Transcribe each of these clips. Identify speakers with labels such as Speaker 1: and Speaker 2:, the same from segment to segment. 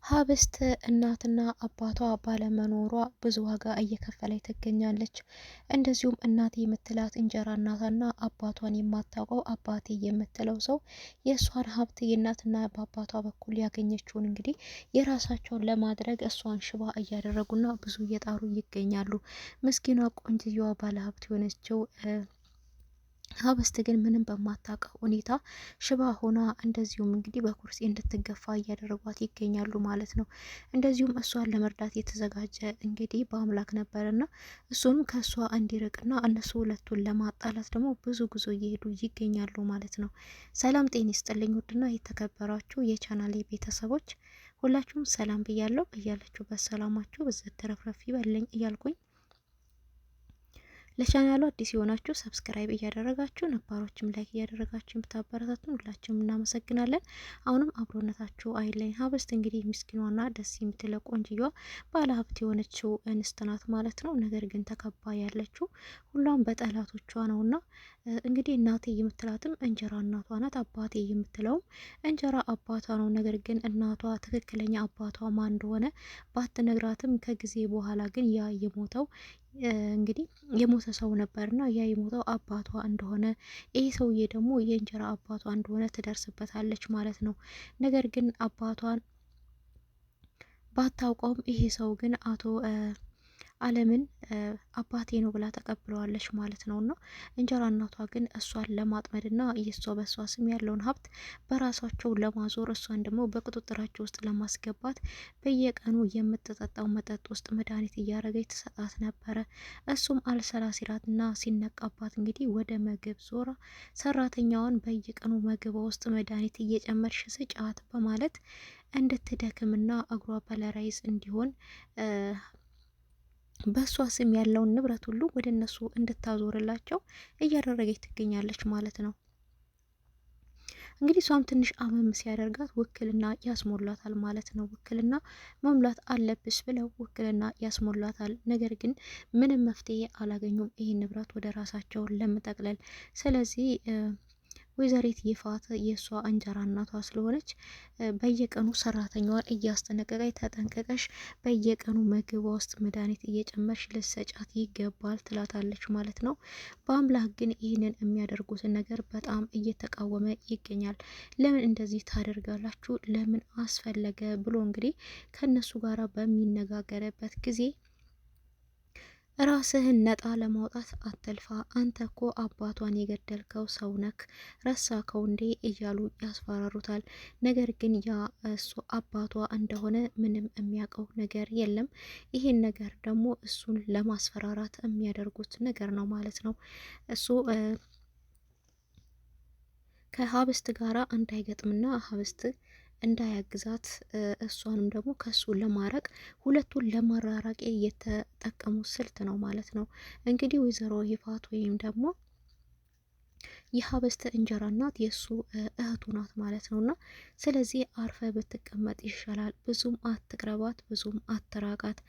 Speaker 1: ሀብስት እናትና አባቷ ባለመኖሯ ብዙ ዋጋ እየከፈለች ትገኛለች። እንደዚሁም እናቴ የምትላት እንጀራ እናቷና አባቷን የማታውቀው አባቴ የምትለው ሰው የእሷን ሀብት የእናትና በአባቷ በኩል ያገኘችውን እንግዲህ የራሳቸውን ለማድረግ እሷን ሽባ እያደረጉና ብዙ እየጣሩ ይገኛሉ። ምስኪኗ ቆንጅየዋ ባለሀብት የሆነችው ሀብስት ግን ምንም በማታውቀው ሁኔታ ሽባ ሆና እንደዚሁም እንግዲህ በኩርሲ እንድትገፋ እያደረጓት ይገኛሉ ማለት ነው። እንደዚሁም እሷን ለመርዳት የተዘጋጀ እንግዲህ በአምላክ ነበርና እሱም ከእሷ እንዲርቅና እነሱ ሁለቱን ለማጣላት ደግሞ ብዙ ጉዞ እየሄዱ ይገኛሉ ማለት ነው። ሰላም ጤና ይስጥልኝ ውድና የተከበራችሁ የቻናሌ ቤተሰቦች ሁላችሁም ሰላም ብያለሁ። እያላችሁበት ሰላማችሁ በዘት ተረፍረፍ ይበልኝ እያልኩኝ ለቻናሉ አዲስ የሆናችሁ ሰብስክራይብ እያደረጋችሁ ነባሮችም ላይክ እያደረጋችሁ የምታበረታቱን ሁላችሁም እናመሰግናለን። አሁንም አብሮነታችሁ አይለኝ። ሀብስት እንግዲህ ምስኪኗና ደስ የምትለው ቆንጅየዋ ባለ ሀብት የሆነችው እንስት ናት ማለት ነው። ነገር ግን ተከባ ያለችው ሁሏም በጠላቶቿ ነውና እንግዲህ እናቴ የምትላትም እንጀራ እናቷ ናት። አባቴ የምትለውም እንጀራ አባቷ ነው። ነገር ግን እናቷ ትክክለኛ አባቷ ማን እንደሆነ ባትነግራትም ከጊዜ በኋላ ግን ያ የሞተው እንግዲህ የሞተ ሰው ነበርና ያ የሞተው አባቷ እንደሆነ ይህ ሰውዬ ደግሞ የእንጀራ አባቷ እንደሆነ ትደርስበታለች ማለት ነው። ነገር ግን አባቷን ባታውቀውም ይሄ ሰው ግን አቶ አለምን አባቴ ነው ብላ ተቀብለዋለች ማለት ነው። እና እንጀራ እናቷ ግን እሷን ለማጥመድና የእሷ በእሷ ስም ያለውን ሀብት በራሳቸው ለማዞር እሷን ደግሞ በቁጥጥራቸው ውስጥ ለማስገባት በየቀኑ የምትጠጣው መጠጥ ውስጥ መድኃኒት እያደረገች ትሰጣት ነበረ። እሱም አልሰራ ሲላትና ሲነቃባት እንግዲህ ወደ ምግብ ዞራ ሰራተኛዋን በየቀኑ ምግብ ውስጥ መድኃኒት እየጨመርሽ ስጫት በማለት እንድትደክምና እግሯ ፓራላይዝ እንዲሆን በእሷ ስም ያለውን ንብረት ሁሉ ወደ እነሱ እንድታዞርላቸው እያደረገች ትገኛለች ማለት ነው። እንግዲህ እሷም ትንሽ አመም ሲያደርጋት ውክልና ያስሞላታል ማለት ነው። ውክልና መሙላት አለብሽ ብለው ውክልና ያስሞላታል። ነገር ግን ምንም መፍትሄ አላገኙም ይህን ንብረት ወደ ራሳቸው ለመጠቅለል። ስለዚህ ወይዘሪት ይፋት የእሷ እንጀራ እናቷ ስለሆነች በየቀኑ ሰራተኛዋን እያስጠነቀቀች ተጠንቀቀሽ በየቀኑ ምግቧ ውስጥ መድኃኒት እየጨመርሽ ልሰጫት ይገባል ትላታለች ማለት ነው። በአምላክ ግን ይህንን የሚያደርጉትን ነገር በጣም እየተቃወመ ይገኛል። ለምን እንደዚህ ታደርጋላችሁ? ለምን አስፈለገ ብሎ እንግዲህ ከእነሱ ጋራ በሚነጋገርበት ጊዜ ራስህን ነጣ ለማውጣት አትልፋ፣ አንተ እኮ አባቷን የገደልከው ሰው ነክ ረሳከው እንዴ እያሉ ያስፈራሩታል። ነገር ግን ያ እሱ አባቷ እንደሆነ ምንም የሚያውቀው ነገር የለም። ይሄን ነገር ደግሞ እሱን ለማስፈራራት የሚያደርጉት ነገር ነው ማለት ነው። እሱ ከሀብስት ጋራ እንዳይገጥምና ሀብስት እንዳያግዛት እሷንም ደግሞ ከሱ ለማራቅ ሁለቱን ለማራራቅ የተጠቀሙት ስልት ነው ማለት ነው። እንግዲህ ወይዘሮ ይፋት ወይም ደግሞ የሀበስተ እንጀራ እናት የእሱ እህቱ ናት ማለት ነው። እና ስለዚህ አርፈ ብትቀመጥ ይሻላል፣ ብዙም አትቅረባት፣ ብዙም አትራቃት፣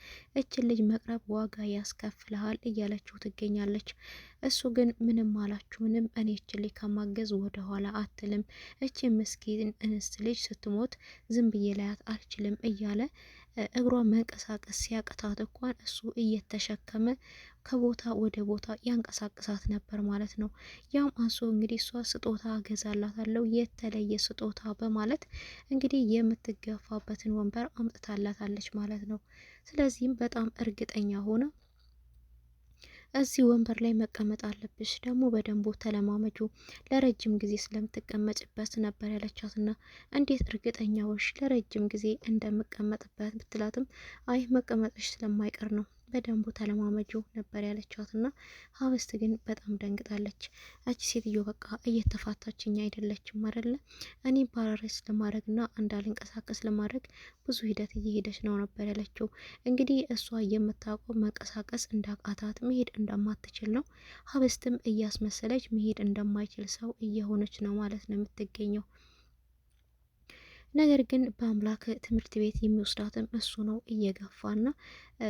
Speaker 1: እችን ልጅ መቅረብ ዋጋ ያስከፍልሃል እያለችው ትገኛለች። እሱ ግን ምንም አላችሁ ምንም፣ እኔ እችን ልጅ ከማገዝ ወደ ኋላ አትልም፣ እቺ ምስኪን እንስት ልጅ ስትሞት ዝም ብዬ ላያት አልችልም እያለ እግሯ መንቀሳቀስ ሲያቅታት እንኳን እሱ እየተሸከመ ከቦታ ወደ ቦታ ያንቀሳቅሳት ነበር ማለት ነው። ያም አንሶ እንግዲህ እሷ ስጦታ እገዛላታለሁ የተለየ ስጦታ በማለት እንግዲህ የምትገፋበትን ወንበር አምጥታላታለች ማለት ነው። ስለዚህም በጣም እርግጠኛ ሆነ እዚህ ወንበር ላይ መቀመጥ አለብሽ፣ ደግሞ በደንቡ ተለማመጁ፣ ለረጅም ጊዜ ስለምትቀመጭበት ነበር ያለቻትና እንዴት እርግጠኛ ወሽ ለረጅም ጊዜ እንደምቀመጥበት ብትላትም አይ መቀመጥሽ ስለማይቀር ነው በደንቡ ተለማመጁ ነበር ያለቻትና ሀብስት ግን በጣም ደንግጣለች። እቺ ሴትዮ በቃ እየተፋታችኝ አይደለችም አይደለ? እኔ ፓራላይዝ ለማድረግና እንዳልንቀሳቀስ ለማድረግ ብዙ ሂደት እየሄደች ነው ነበር ያለችው። እንግዲህ እሷ የምታውቀው መንቀሳቀስ እንዳቃታት መሄድ እንደማትችል ነው። ሀብስትም እያስመሰለች መሄድ እንደማይችል ሰው እየሆነች ነው ማለት ነው የምትገኘው። ነገር ግን በአምላክ ትምህርት ቤት የሚወስዳትም እሱ ነው እየገፋና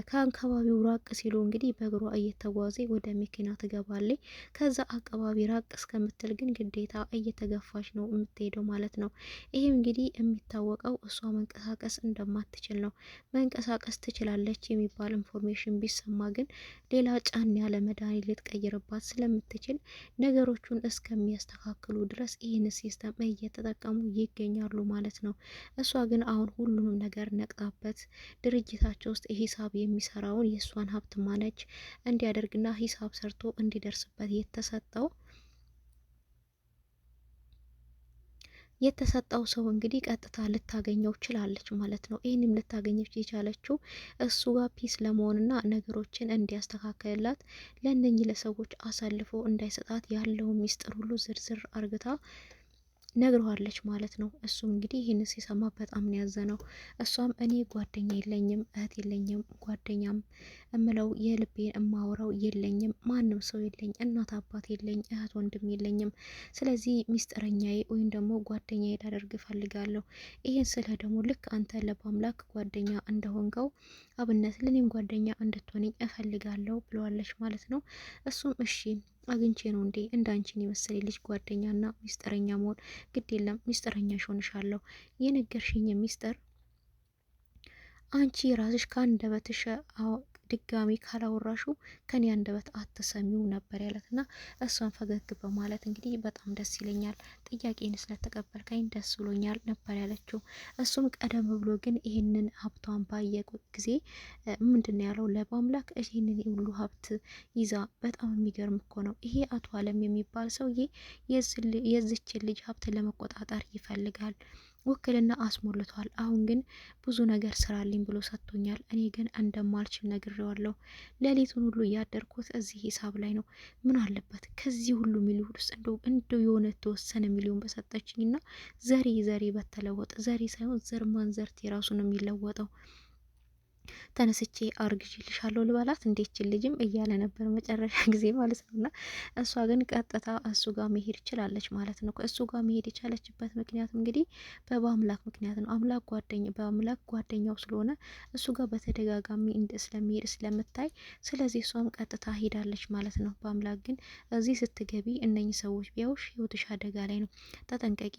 Speaker 1: ከአካባቢው ራቅ ሲሉ እንግዲህ በእግሯ እየተጓዘ ወደ መኪና ትገባለች። ከዛ አካባቢ ራቅ እስከምትል ግን ግዴታ እየተገፋች ነው የምትሄደው ማለት ነው። ይህም እንግዲህ የሚታወቀው እሷ መንቀሳቀስ እንደማትችል ነው። መንቀሳቀስ ትችላለች የሚባል ኢንፎርሜሽን ቢሰማ ግን ሌላ ጫን ያለ መድኃኒት ልትቀይርባት ስለምትችል ነገሮቹን እስከሚያስተካክሉ ድረስ ይህን ሲስተም እየተጠቀሙ ይገኛሉ ማለት ነው። እሷ ግን አሁን ሁሉንም ነገር ነቅታበት ድርጅታቸው ውስጥ ሂሳብ የሚሰራውን የእሷን ሀብት ማነች እንዲያደርግና ሂሳብ ሰርቶ እንዲደርስበት የተሰጠው ሰው እንግዲህ ቀጥታ ልታገኘው ችላለች ማለት ነው። ይህንም ልታገኘች የቻለችው እሱ ጋር ፒስ ለመሆንና ነገሮችን እንዲያስተካክልላት ለእነኚህ ለሰዎች አሳልፎ እንዳይሰጣት ያለውን ሚስጥር ሁሉ ዝርዝር አርግታ ነግረዋለች ማለት ነው። እሱም እንግዲህ ይህን ሲሰማ በጣም ነው ያዘነው። እሷም እኔ ጓደኛ የለኝም፣ እህት የለኝም፣ ጓደኛም እምለው የልቤን እማወራው የለኝም፣ ማንም ሰው የለኝ፣ እናት አባት የለኝ፣ እህት ወንድም የለኝም። ስለዚህ ሚስጥረኛዬ ወይም ደግሞ ጓደኛዬ ላደርግ እፈልጋለሁ። ይህን ስለ ደግሞ ልክ አንተ ለባምላክ ጓደኛ እንደሆንከው አብነት ለኔም ጓደኛ እንድትሆነኝ እፈልጋለሁ ብለዋለች ማለት ነው። እሱም እሺ አግኝቼ ነው እንዴ እንዳንቺን የመሰለ ልጅ ጓደኛና ሚስጥረኛ መሆን ግድ የለም፣ ሚስጥረኛ ሾንሻለሁ። የነገርሽኝ ሚስጥር አንቺ ራስሽ ከአንደበትሽ ድጋሚ ካላወራሹ ከኔ አንደበት አትሰሚው ነበር ያለት እና እሷን ፈገግ በማለት እንግዲህ በጣም ደስ ይለኛል፣ ጥያቄን ስለተቀበልከኝ ደስ ብሎኛል ነበር ያለችው። እሱም ቀደም ብሎ ግን ይህንን ሀብቷን ባየ ጊዜ ምንድን ነው ያለው ለባምላክ ይህንን ሁሉ ሀብት ይዛ በጣም የሚገርም እኮ ነው ይሄ አቶ አለም የሚባል ሰውዬ የዝችን ልጅ ሀብት ለመቆጣጠር ይፈልጋል፣ ውክልና አስሞልቷል። አሁን ግን ብዙ ነገር ስራልኝ ብሎ ሰጥቶኛል። እኔ ግን እንደማልችል ነግሬዋለሁ። ሌሊቱን ሁሉ እያደርኩት እዚህ ሂሳብ ላይ ነው። ምን አለበት ከዚህ ሁሉ ሚሊዮን ውስጥ እንደው የሆነ የተወሰነ ሚሊዮን በሰጠችኝና ዘሬ በተለወጠ ዘሬ ሳይሆን ዘር ማንዘርት የራሱ ነው የሚለወጠው። ተነስቼ አርግዤልሻለሁ ልበላት እንዴችን ልጅም እያለ ነበር መጨረሻ ጊዜ ማለት ነው። እና እሷ ግን ቀጥታ እሱ ጋር መሄድ ችላለች ማለት ነው። እሱ ጋር መሄድ የቻለችበት ምክንያት እንግዲህ በአምላክ ምክንያት ነው። በአምላክ ጓደኛው ስለሆነ እሱ ጋር በተደጋጋሚ ስለሚሄድ ስለምታይ፣ ስለዚህ እሷም ቀጥታ ሄዳለች ማለት ነው። በአምላክ ግን እዚህ ስትገቢ እነኚህ ሰዎች ቢያውሽ ህይወትሽ አደጋ ላይ ነው፣ ተጠንቀቂ፣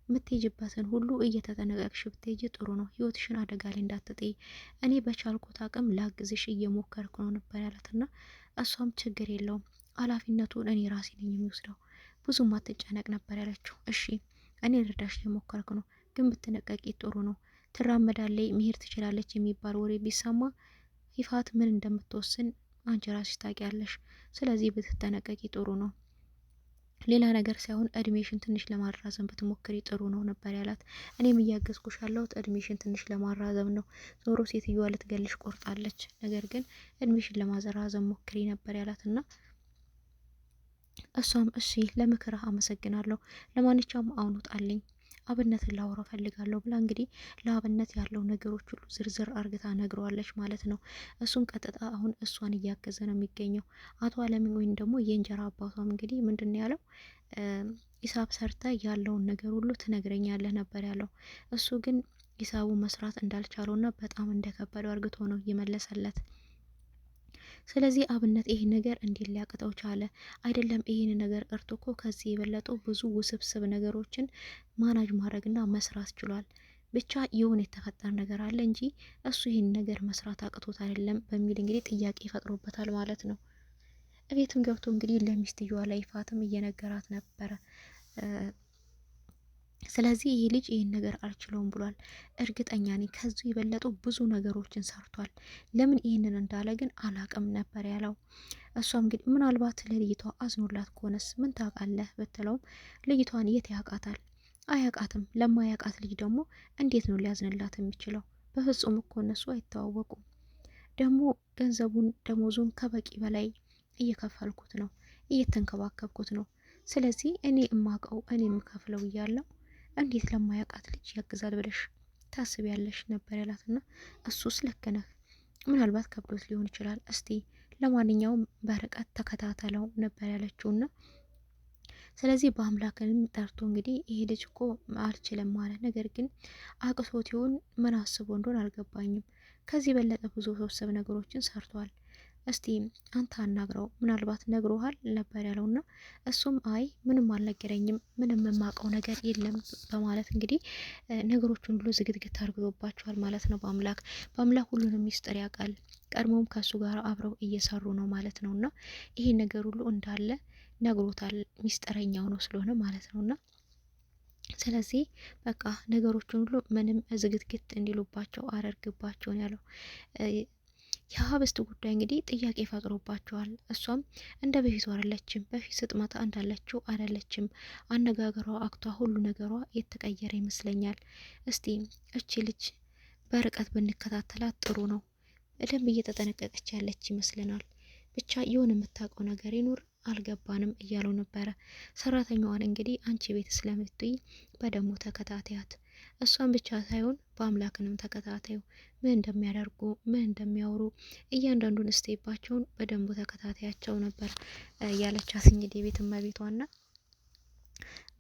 Speaker 1: የምትሄጅበትን ሁሉ እየተጠነቀቅሽ ብትሄጂ ጥሩ ነው፣ ህይወትሽን አደጋ ላይ እንዳትጥይ፣ እኔ በቻልኩት አቅም ላግዝሽ እየሞከርኩ ነው ነበር ያላትና እሷም ችግር የለውም ኃላፊነቱን እኔ ራሴ ነኝ የሚወስደው፣ ብዙም አትጨነቅ ነበር ያለችው። እሺ እኔ ልርዳሽ እየሞከርኩ ነው፣ ግን ብትነቀቂ ጥሩ ነው። ትራመዳለች፣ መሄድ ትችላለች የሚባል ወሬ ቢሰማ ይፋት ምን እንደምትወስን አንቺ ራስሽ ታውቂያለሽ። ስለዚህ ብትጠነቀቂ ጥሩ ነው። ሌላ ነገር ሳይሆን እድሜሽን ትንሽ ለማራዘም ብትሞክሪ ጥሩ ነው ነበር ያላት። እኔም እያገዝኩሽ ያለሁት እድሜሽን ትንሽ ለማራዘም ነው። ዞሮ ሴትዮዋ ልትገልሽ ቆርጣለች፣ ነገር ግን እድሜሽን ለማራዘም ሞክሪ ነበር ያላት እና እሷም እሺ ለምክርህ አመሰግናለሁ፣ ለማንኛውም አሁን ውጣልኝ፣ አብነትን ላወራ ፈልጋለሁ ብላ እንግዲህ ለአብነት ያለው ነገሮች ሁሉ ዝርዝር አርግታ ነግረዋለች ማለት ነው። እሱም ቀጥታ አሁን እሷን እያገዘ ነው የሚገኘው። አቶ አለምን ወይም ደግሞ የእንጀራ አባቷም እንግዲህ ምንድን ያለው ሂሳብ ሰርተ ያለውን ነገር ሁሉ ትነግረኛለህ ነበር ያለው። እሱ ግን ሂሳቡ መስራት እንዳልቻለውና በጣም እንደከበደው አርግቶ ነው እየመለሰለት። ስለዚህ አብነት ይሄን ነገር እንዴት ሊያቅተው ቻለ? አይደለም ይሄን ነገር ቀርቶ እኮ ከዚህ የበለጡ ብዙ ውስብስብ ነገሮችን ማናጅ ማድረግና መስራት ችሏል። ብቻ የሆነ የተፈጠረ ነገር አለ እንጂ እሱ ይህን ነገር መስራት አቅቶት አይደለም በሚል እንግዲህ ጥያቄ ይፈጥሮበታል ማለት ነው። እቤትም ገብቶ እንግዲህ ለሚስትየዋ ላይ ይፋትም እየነገራት ነበረ። ስለዚህ ይሄ ልጅ ይህን ነገር አልችለውም ብሏል። እርግጠኛ ነኝ ከዚሁ የበለጡ ብዙ ነገሮችን ሰርቷል። ለምን ይህንን እንዳለ ግን አላቅም ነበር ያለው። እሷም እንግዲህ ምናልባት ለልጅቷ አዝኖላት ከሆነስ ምን ታውቃለህ ብትለውም ልጅቷን የት ያውቃታል? አያውቃትም። ለማያውቃት ልጅ ደግሞ እንዴት ነው ሊያዝንላት የሚችለው? በፍጹም እኮ እነሱ አይተዋወቁም። ደግሞ ገንዘቡን ደሞዙን ከበቂ በላይ እየከፈልኩት ነው፣ እየተንከባከብኩት ነው። ስለዚህ እኔ እማቀው እኔ የምከፍለው እያለው እንዴት ለማያውቃት ልጅ ያግዛል ብለሽ ታስቢያለሽ ነበር ያላትና እሱስ ልክ ነህ፣ ምናልባት ከብዶት ሊሆን ይችላል፣ እስቲ ለማንኛውም በርቀት ተከታተለው ነበር ያለችውና ስለዚህ በአምላክንም ጠርቶ እንግዲህ ይሄ ልጅ እኮ አልችልም ማለት ነገር ግን አቅቶት ይሁን ምን አስቦ እንደሆን አልገባኝም። ከዚህ በለጠ ብዙ ውስብስብ ነገሮችን ሰርቷል። እስቲ አንተ አናግረው ምናልባት ነግሮሃል ነበር ያለውና እሱም አይ ምንም አልነገረኝም፣ ምንም የማውቀው ነገር የለም በማለት እንግዲህ ነገሮችን ሁሉ ዝግትግት አድርጎባቸዋል ማለት ነው። በአምላክ ሁሉንም ሚስጥር ያውቃል። ቀድሞም ከሱ ጋር አብረው እየሰሩ ነው ማለት ነውና ይሄ ነገር ሁሉ እንዳለ ነግሮታል። ሚስጥረኛው ነው ስለሆነ ማለት ነውና ስለዚህ በቃ ነገሮችን ሁሉ ምንም ዝግትግት እንዲሉባቸው አደርግባቸውን ያለው የሀብስት ጉዳይ እንግዲህ ጥያቄ ፈጥሮባቸዋል። እሷም እንደ በፊቱ አይደለችም፣ በፊት ስትመጣ እንዳለችው አይደለችም። አነጋገሯ፣ አክቷ፣ ሁሉ ነገሯ የተቀየረ ይመስለኛል። እስቲ እቺ ልጅ በርቀት ብንከታተላት ጥሩ ነው። በደንብ እየተጠነቀቀች ያለች ይመስለናል። ብቻ የሆነ የምታውቀው ነገር ይኑር አልገባንም እያለው ነበረ። ሰራተኛዋን እንግዲህ አንቺ ቤት ስለምትይ በደሞ ተከታተያት፣ እሷን ብቻ ሳይሆን በአምላክንም ተከታታዩ፣ ምን እንደሚያደርጉ ምን እንደሚያወሩ እያንዳንዱን ስቴፓቸውን በደንቡ ተከታታያቸው ነበር ያለቻት እንግዲህ ቤት እመቤቷና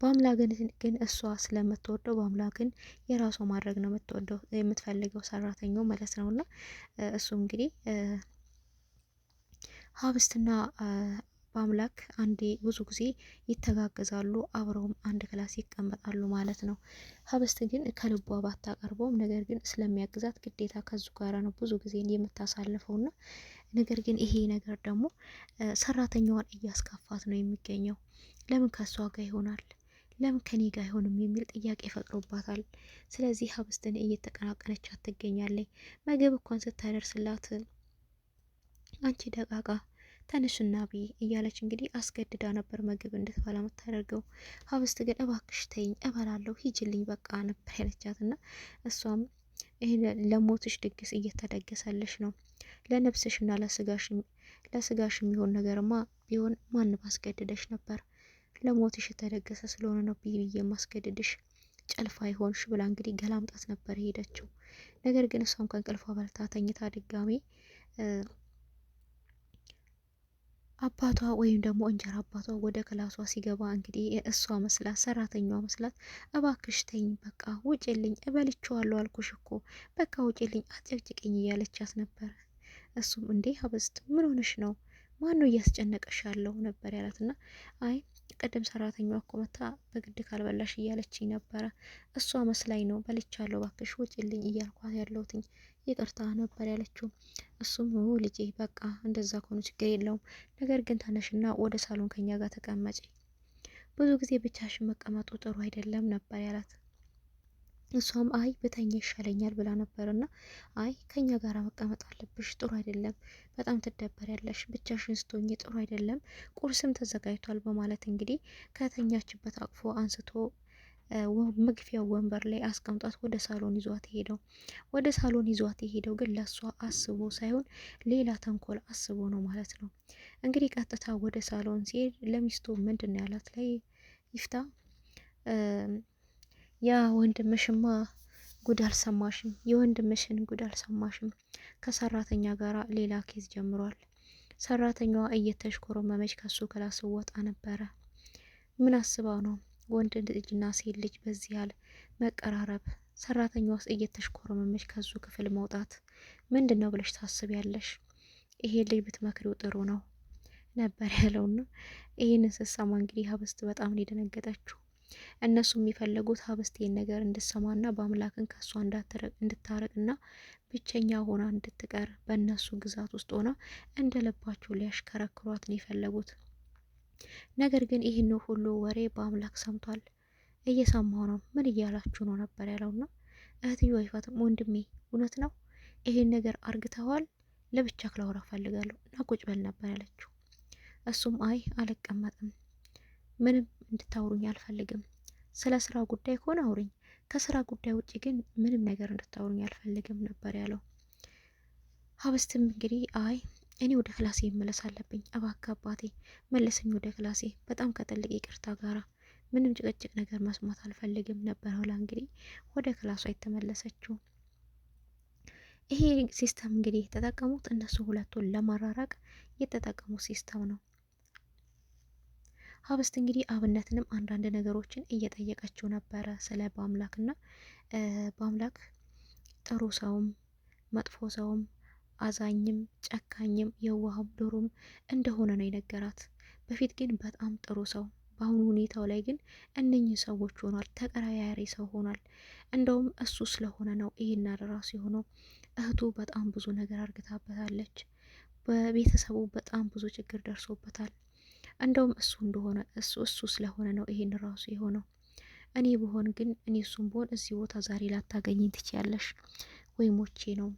Speaker 1: በአምላክን ግን እሷ ስለምትወደው በአምላክን የራሷ ማድረግ ነው የምትወደው የምትፈልገው ሰራተኛው ማለት ነውና እሱ እንግዲህ ሀብስትና በአምላክ አንዴ ብዙ ጊዜ ይተጋገዛሉ፣ አብረውም አንድ ክላስ ይቀመጣሉ ማለት ነው። ሀብስት ግን ከልቧ ባታቀርበውም ነገር ግን ስለሚያግዛት ግዴታ ከዙ ጋራ ነው ብዙ ጊዜ የምታሳልፈውና ነገር ግን ይሄ ነገር ደግሞ ሰራተኛዋን እያስከፋት ነው የሚገኘው። ለምን ከሷ ጋር ይሆናል ለምን ከኔ ጋር አይሆንም የሚል ጥያቄ ፈጥሮባታል። ስለዚህ ሀብስትን እየተቀናቀነቻት ትገኛለች። ምግብ እንኳን ስታደርስላት አንቺ ደቃቃ ተነሽና ቢ እያለች እንግዲህ አስገድዳ ነበር ምግብ እንድትበላ የምታደርገው። ሀብስት ግን እባክሽ ተይኝ እበላለሁ ሂጅልኝ በቃ ነበር ያለቻትና እሷም ይሄን ለሞትሽ ድግስ እየተደገሰልሽ ነው፣ ለነፍስሽና ለስጋሽ የሚሆን ነገርማ ቢሆን ማን ባስገድደሽ ነበር፣ ለሞትሽ የተደገሰ ስለሆነ ነው ብዬ ማስገድድሽ ጨልፋ ይሆንሽ ብላ እንግዲህ ገላምጣት ነበር ሄደችው። ነገር ግን እሷም ከእንቅልፏ በልታ ተኝታ ድጋሜ አባቷ ወይም ደግሞ እንጀራ አባቷ ወደ ክላሷ ሲገባ እንግዲህ እሷ መስላት ሰራተኛዋ መስላት እባክሽ ተኝ በቃ ውጭልኝ እበልቼዋለሁ አልኩሽ እኮ በቃ ውጭልኝ አጨቅጭቅኝ እያለቻት ነበረ። እሱም እንዴ ሀብስት ምን ሆነሽ ነው ማን ነው እያስጨነቀሽ ያለው ነበር ያላትና አይ ቅድም ሰራተኛዋ እኮ መታ በግድ ካልበላሽ እያለችኝ ነበረ፣ እሷ መስላኝ ነው በልቻለሁ ባክሽ ውጭልኝ እያልኳት ያለሁትኝ ይቅርታ ነበር ያለችው። እሱም ልጄ በቃ እንደዛ ከሆነ ችግር የለውም፣ ነገር ግን ተነሽና ወደ ሳሎን ከኛ ጋር ተቀመጪ፣ ብዙ ጊዜ ብቻሽን መቀመጡ ጥሩ አይደለም ነበር ያላት። እሷም አይ በተኛ ይሻለኛል ብላ ነበርና አይ ከኛ ጋር መቀመጥ አለብሽ፣ ጥሩ አይደለም፣ በጣም ትደበሪያለሽ፣ ብቻሽን ስትሆኚ ጥሩ አይደለም፣ ቁርስም ተዘጋጅቷል በማለት እንግዲህ ከተኛችበት አቅፎ አንስቶ መግፊያው ወንበር ላይ አስቀምጧት ወደ ሳሎን ይዟት ሄደው። ወደ ሳሎን ይዟት የሄደው ግን ለሷ አስቦ ሳይሆን ሌላ ተንኮል አስቦ ነው ማለት ነው። እንግዲህ ቀጥታ ወደ ሳሎን ሲሄድ ለሚስቱ ምንድን ነው ያላት ላይ ይፍታ ያ ወንድምሽማ ጉድ አልሰማሽም፣ የወንድምሽን ጉድ አልሰማሽም። ከሰራተኛ ጋር ሌላ ኬዝ ጀምሯል። ሰራተኛዋ እየተሽኮረመመች ከሱ ክላስ ወጣ ነበረ። ምን አስባው ነው ወንድ ልጅና ሴት ልጅ በዚህ ያህል መቀራረብ? ሰራተኛዋ ውስጥ እየተሽኮረመመች ከሱ ክፍል መውጣት ምንድን ነው ብለሽ ታስቢያለሽ? ይሄ ልጅ ብትመክሪው ጥሩ ነው ነበር ያለውና ይህንን ስትሰማ እንግዲህ ሀብስት በጣም ነው የደነገጠችው። እነሱ የሚፈለጉት ሀብስቴን ነገር እንድትሰማና በአምላክን ከሷ እንድታረቅና ብቸኛ ሆና እንድትቀር በእነሱ ግዛት ውስጥ ሆና እንደ ልባቸው ሊያሽከረክሯት ነው የፈለጉት። ነገር ግን ይህን ሁሉ ወሬ በአምላክ ሰምቷል። እየሰማው ነው። ምን እያላችሁ ነው ነበር ያለውና እህትዮ አይፋትም ወንድሜ እውነት ነው ይሄን ነገር አርግተዋል፣ ለብቻ ክላውራ ፈልጋለሁ እና ቁጭ በል ነበር ያለችው። እሱም አይ አልቀመጥም፣ ምንም እንድታውሩኝ አልፈልግም፣ ስለ ስራ ጉዳይ ከሆነ አውሩኝ፣ ከስራ ጉዳይ ውጭ ግን ምንም ነገር እንድታውሩኝ አልፈልግም ነበር ያለው። ሀብስትም እንግዲህ አይ እኔ ወደ ክላሴ መመለስ አለብኝ፣ እባክህ አባቴ መለሰኝ ወደ ክላሴ፣ በጣም ከትልቅ ይቅርታ ጋራ ምንም ጭቅጭቅ ነገር መስማት አልፈልግም ነበር ብላ እንግዲህ ወደ ክላሷ የተመለሰችው። ይሄ ሲስተም እንግዲህ የተጠቀሙት እነሱ ሁለቱን ለማራራቅ የተጠቀሙት ሲስተም ነው። ሀብስት እንግዲህ አብነትንም አንዳንድ ነገሮችን እየጠየቀችው ነበረ ስለ በአምላክና በአምላክ ጥሩ ሰውም መጥፎ ሰውም አዛኝም ጨካኝም የዋህም ዶሮም እንደሆነ ነው የነገራት። በፊት ግን በጣም ጥሩ ሰው፣ በአሁኑ ሁኔታው ላይ ግን እነኚህ ሰዎች ሆኗል፣ ተቀራያሪ ሰው ሆኗል። እንደውም እሱ ስለሆነ ነው ይሄን ራሱ የሆነው። እህቱ በጣም ብዙ ነገር አርግታበታለች። በቤተሰቡ በጣም ብዙ ችግር ደርሶበታል። እንደውም እሱ እንደሆነ እሱ ስለሆነ ነው ይሄን ራሱ የሆነው። እኔ ብሆን ግን እኔ እሱም ብሆን እዚህ ቦታ ዛሬ ላታገኘኝ ትችያለሽ፣ ወይ ሞቼ ነው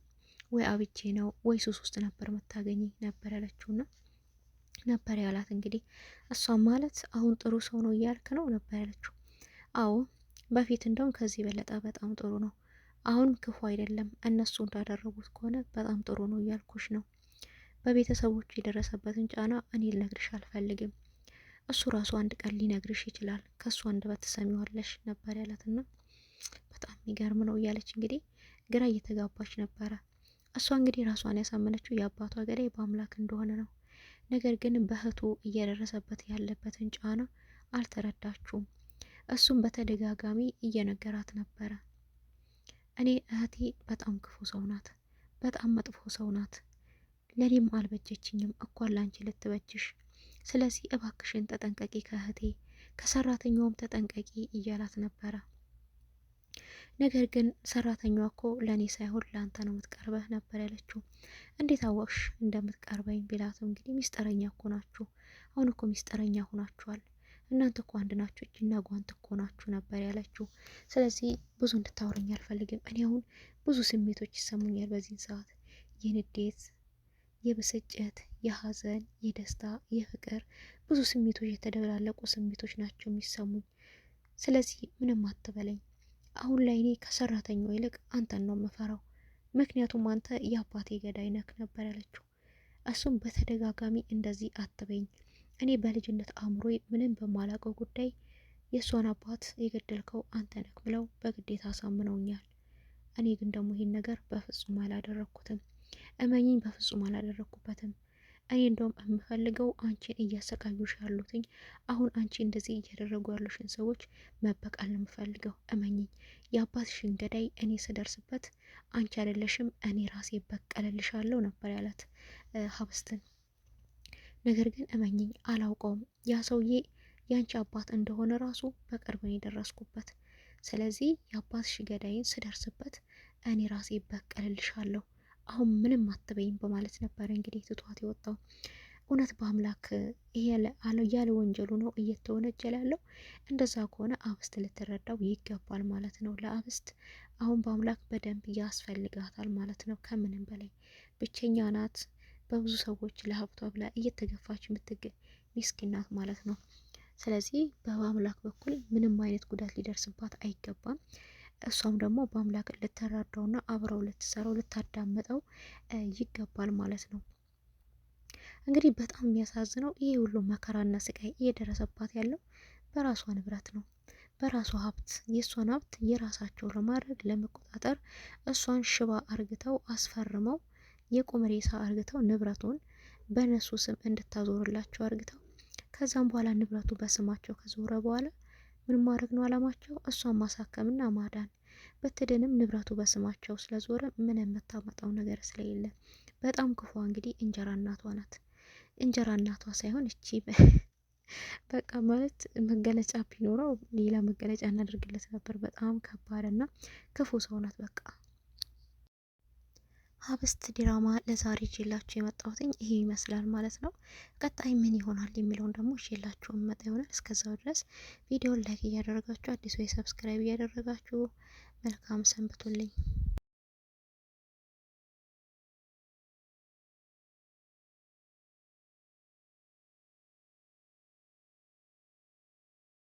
Speaker 1: ወይ አብቼ ነው ወይ ሱስ ውስጥ ነበር መታገኝ ነበር ያለችውና ነበር ያላት። እንግዲህ እሷም ማለት አሁን ጥሩ ሰው ነው እያልክ ነው ነበር ያለችው። አዎ በፊት እንደውም ከዚህ በለጠ በጣም ጥሩ ነው። አሁን ክፉ አይደለም፣ እነሱ እንዳደረጉት ከሆነ በጣም ጥሩ ነው እያልኩሽ ነው። በቤተሰቦቹ የደረሰበትን ጫና እኔ ልነግርሽ አልፈልግም። እሱ ራሱ አንድ ቀን ሊነግርሽ ይችላል፣ ከእሱ አንደበት ትሰሚዋለሽ ነበር ያላትና በጣም የሚገርም ነው እያለች እንግዲህ ግራ እየተጋባች ነበረ። እሷ እንግዲህ ራሷን ያሳመነችው የአባቷ ገዳይ በአምላክ እንደሆነ ነው። ነገር ግን በእህቱ እየደረሰበት ያለበትን ጫና አልተረዳችውም። እሱም በተደጋጋሚ እየነገራት ነበረ። እኔ እህቴ በጣም ክፉ ሰው ናት፣ በጣም መጥፎ ሰው ናት፣ ለኔም አልበጀችኝም እኳን ላንቺ ልትበጅሽ፣ ስለዚህ እባክሽን ተጠንቀቂ፣ ከእህቴ ከሰራተኛውም ተጠንቀቂ እያላት ነበረ። ነገር ግን ሰራተኛዋ እኮ ለእኔ ሳይሆን ለአንተ ነው የምትቀርበህ ነበር ያለችው። እንዴት አወቅሽ እንደምትቀርበኝ ቢላትም እንግዲህ ሚስጥረኛ እኮ ናችሁ፣ አሁን እኮ ሚስጥረኛ ሆናችኋል፣ እናንተ እኮ አንድ ናችሁ፣ እጅና ጓንት እኮ ናችሁ ነበር ያለችው። ስለዚህ ብዙ እንድታወረኝ አልፈልግም። እኔ አሁን ብዙ ስሜቶች ይሰሙኛል በዚህን ሰዓት፣ የንዴት፣ የብስጭት፣ የሀዘን፣ የደስታ፣ የፍቅር ብዙ ስሜቶች የተደበላለቁ ስሜቶች ናቸው የሚሰሙኝ። ስለዚህ ምንም አትበለኝ። አሁን ላይ እኔ ከሰራተኛው ይልቅ አንተን ነው የምፈራው፣ ምክንያቱም አንተ የአባቴ ገዳይ ነክ ነበር ያለችው። እሱም በተደጋጋሚ እንደዚህ አትበኝ፣ እኔ በልጅነት አእምሮ ምንም በማላውቀው ጉዳይ የእሷን አባት የገደልከው አንተ ነክ ብለው በግዴታ አሳምነውኛል። እኔ ግን ደግሞ ይህን ነገር በፍጹም አላደረግኩትም፣ እመኝኝ፣ በፍጹም አላደረግኩበትም። እኔ እንደውም የምፈልገው አንቺን እያሰቃዩሽ ያሉትኝ አሁን አንቺ እንደዚህ እያደረጉ ያሉሽን ሰዎች መበቃል ነው የምፈልገው። እመኝኝ፣ የአባትሽን ገዳይ እኔ ስደርስበት አንቺ አይደለሽም እኔ ራሴ በቀልልሻለሁ ነበር ያላት ሀብስትን። ነገር ግን እመኝኝ አላውቀውም፣ ያ ሰውዬ የአንቺ አባት እንደሆነ ራሱ በቅርብ ነው የደረስኩበት። ስለዚህ የአባትሽ ገዳይን ስደርስበት እኔ ራሴ በቀልልሻለሁ፣ አሁን ምንም አትበይም በማለት ነበረ እንግዲህ ትቷት የወጣው። እውነት በአምላክ ያለ ወንጀሉ ነው እየተወነጀለ ያለው? እንደዛ ከሆነ አብስት ልትረዳው ይገባል ማለት ነው። ለአብስት አሁን በአምላክ በደንብ ያስፈልጋታል ማለት ነው። ከምንም በላይ ብቸኛ ናት። በብዙ ሰዎች ለሀብቷ ብላ እየተገፋች የምትገኝ ሚስኪን ናት ማለት ነው። ስለዚህ በአምላክ በኩል ምንም አይነት ጉዳት ሊደርስባት አይገባም። እሷም ደግሞ በአምላክ ልትረዳውና አብረው ልትሰራው ልታዳምጠው ይገባል ማለት ነው። እንግዲህ በጣም የሚያሳዝነው ይሄ ሁሉ መከራና ስቃይ እየደረሰባት ያለው በራሷ ንብረት ነው፣ በራሷ ሀብት። የእሷን ሀብት የራሳቸው ለማድረግ ለመቆጣጠር እሷን ሽባ አርግተው አስፈርመው የቁም ሬሳ አርግተው ንብረቱን በነሱ ስም እንድታዞርላቸው አርግተው ከዛም በኋላ ንብረቱ በስማቸው ከዞረ በኋላ ምን ማድረግ ነው አላማቸው? እሷን ማሳከምና ማዳን። ብትድንም ንብረቱ በስማቸው ስለዞረ ምን የምታመጣው ነገር ስለሌለ በጣም ክፉ እንግዲህ እንጀራ እናቷ ናት። እንጀራ እናቷ ሳይሆን እቺ በቃ ማለት መገለጫ ቢኖረው ሌላ መገለጫ እናደርግለት ነበር። በጣም ከባድ እና ክፉ ሰው ናት። በቃ ሀብስት ድራማ ለዛሬ ይዤላችሁ የመጣሁትኝ ይሄ ይመስላል ማለት ነው። ቀጣይ ምን ይሆናል የሚለውን ደግሞ ይዤላችሁ መጣ ይሆናል። እስከዛው ድረስ ቪዲዮን ላይክ እያደረጋችሁ አዲስ ወይ ሰብስክራይብ እያደረጋችሁ መልካም ሰንብቱልኝ።